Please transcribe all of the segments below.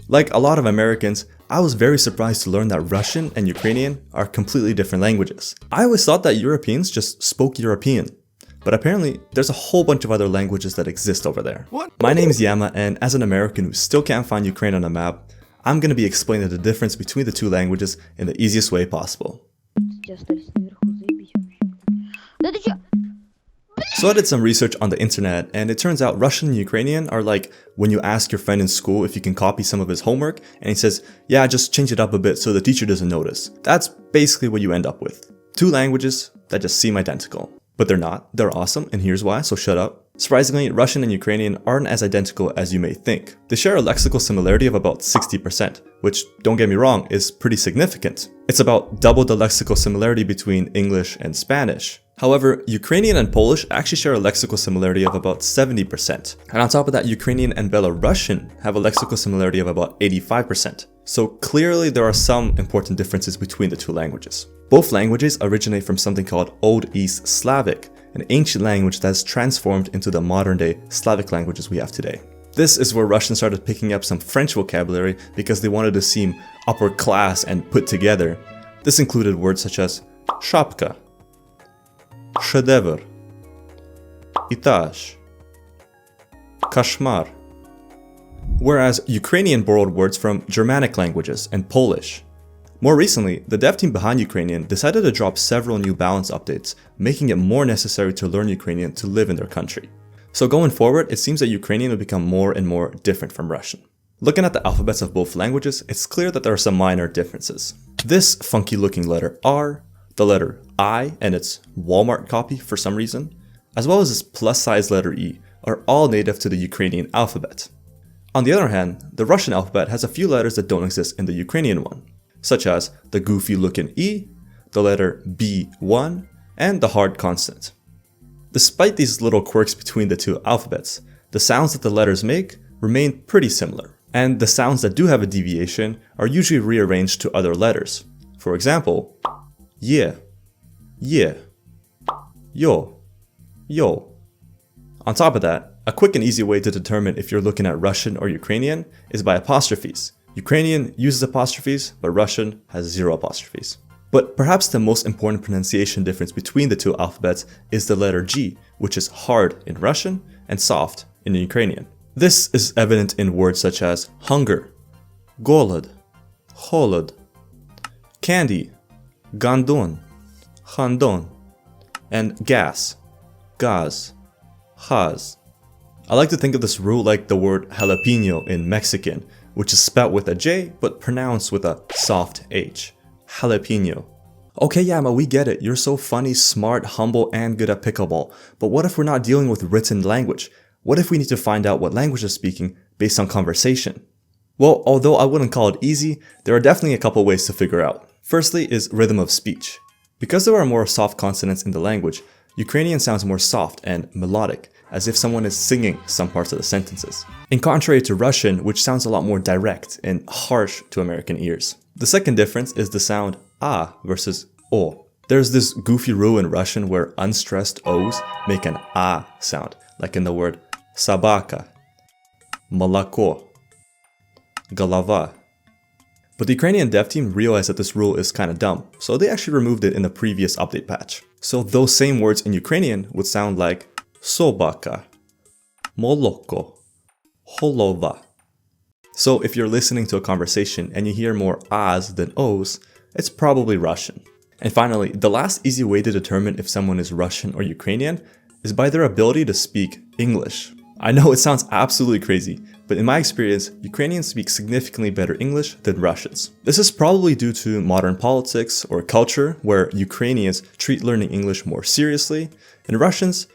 Like a lot of Americans, I was very surprised to learn that Russian and Ukrainian are completely different languages. I always thought that Europeans just spoke European, but apparently there's a whole bunch of other languages that exist over there. What? My name is Yama, and as an American who still can't find Ukraine on a map, I'm going to be explaining the difference between the two languages in the easiest way possible. So I did some research on the internet, and it turns out Russian and Ukrainian are like when you ask your friend in school if you can copy some of his homework, and he says, yeah, just change it up a bit so the teacher doesn't notice. That's basically what you end up with. Two languages that just seem identical. But they're not. They're awesome, and here's why, so shut up. Surprisingly, Russian and Ukrainian aren't as identical as you may think. They share a lexical similarity of about 60%, which, don't get me wrong, is pretty significant. It's about double the lexical similarity between English and Spanish. However, Ukrainian and Polish actually share a lexical similarity of about 70%. And on top of that, Ukrainian and Belarusian have a lexical similarity of about 85%. So clearly there are some important differences between the two languages. Both languages originate from something called Old East Slavic, an ancient language that's transformed into the modern-day Slavic languages we have today. This is where Russians started picking up some French vocabulary because they wanted to seem upper class and put together. This included words such as shapka, шедевр, этаж, kashmar. Whereas Ukrainian borrowed words from Germanic languages and Polish. More recently, the dev team behind Ukrainian decided to drop several new balance updates, making it more necessary to learn Ukrainian to live in their country. So going forward, it seems that Ukrainian will become more and more different from Russian. Looking at the alphabets of both languages, it's clear that there are some minor differences. This funky looking letter R, the letter I and its Walmart copy for some reason, as well as this plus size letter E, are all native to the Ukrainian alphabet. On the other hand, the Russian alphabet has a few letters that don't exist in the Ukrainian one, such as the goofy looking E, the letter B1, and the hard consonant. Despite these little quirks between the two alphabets, the sounds that the letters make remain pretty similar, and the sounds that do have a deviation are usually rearranged to other letters. For example, ye, yo, yo. On top of that, a quick and easy way to determine if you're looking at Russian or Ukrainian is by apostrophes. Ukrainian uses apostrophes, but Russian has 0 apostrophes. But perhaps the most important pronunciation difference between the two alphabets is the letter G, which is hard in Russian and soft in Ukrainian. This is evident in words such as hunger, голод, холод, candy, гандон, хандон, and gas, gaz, haz. I like to think of this rule like the word jalapeno in Mexican, which is spelled with a J but pronounced with a soft H. Jalapeno. Okay, Yama, we get it. You're so funny, smart, humble, and good at pickleball. But what if we're not dealing with written language? What if we need to find out what language they're speaking based on conversation? Well, although I wouldn't call it easy, there are definitely a couple ways to figure out. Firstly is rhythm of speech. Because there are more soft consonants in the language, Ukrainian sounds more soft and melodic, as if someone is singing some parts of the sentences. In contrary to Russian, which sounds a lot more direct and harsh to American ears. The second difference is the sound A versus O. There's this goofy rule in Russian where unstressed O's make an A sound, like in the word собака, молоко, голова. But the Ukrainian dev team realized that this rule is kinda dumb, so they actually removed it in the previous update patch. So those same words in Ukrainian would sound like собака, молоко, голова. So if you're listening to a conversation and you hear more A's than O's, it's probably Russian. And finally, the last easy way to determine if someone is Russian or Ukrainian is by their ability to speak English. I know it sounds absolutely crazy, but in my experience, Ukrainians speak significantly better English than Russians. This is probably due to modern politics or culture where Ukrainians treat learning English more seriously, and Russians,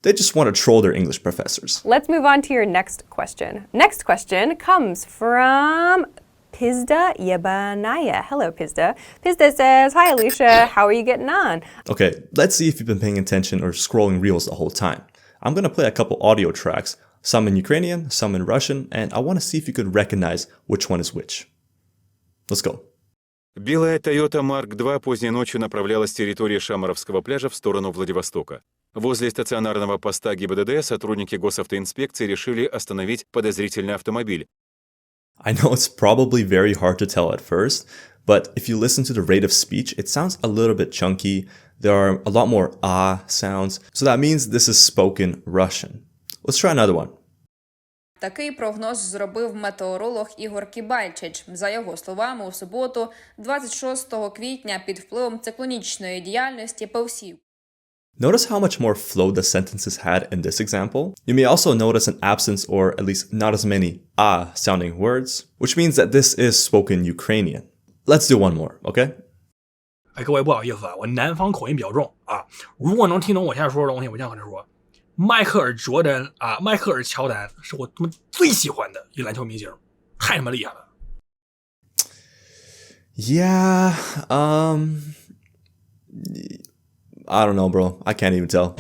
they just want to troll their English professors. Let's move on to your next question. Next question comes from Pizda Yebanaya. Hello, Pizda. Pizda says, hi, Alicia. How are you getting on? Okay, let's see if you've been paying attention or scrolling reels the whole time. I'm going to play a couple audio tracks, some in Ukrainian, some in Russian, and I want to see if you could recognize which one is which. Let's go. Белая Toyota Mark II поздней ночью направлялась с территории Шамаровского пляжа в сторону Владивостока. Возле стационарного поста ГИБДД сотрудники госавтоинспекции решили остановить подозрительный автомобиль. I know it's probably very hard to tell at first, but if you listen to the rate of speech, it sounds a little bit chunky. There are a lot more ah sounds, so that means this is spoken Russian. Let's try another one. Такий прогноз зробив метеоролог Ігор Кібальчич. За його словами, у суботу, 26 квітня, під впливом циклонічної діяльності по всій Notice how much more flow the sentences had in this example. You may also notice an absence or at least not as many ah sounding words, which means that this is spoken Ukrainian. Let's do one more, okay? 哎，各位不好意思啊，我南方口音比较重啊。如果能听懂我现在说的东西，我现在可能说，迈克尔乔丹是我他妈最喜欢的一篮球明星，太他妈厉害了。Yeah, I don't know, bro. I can't even tell.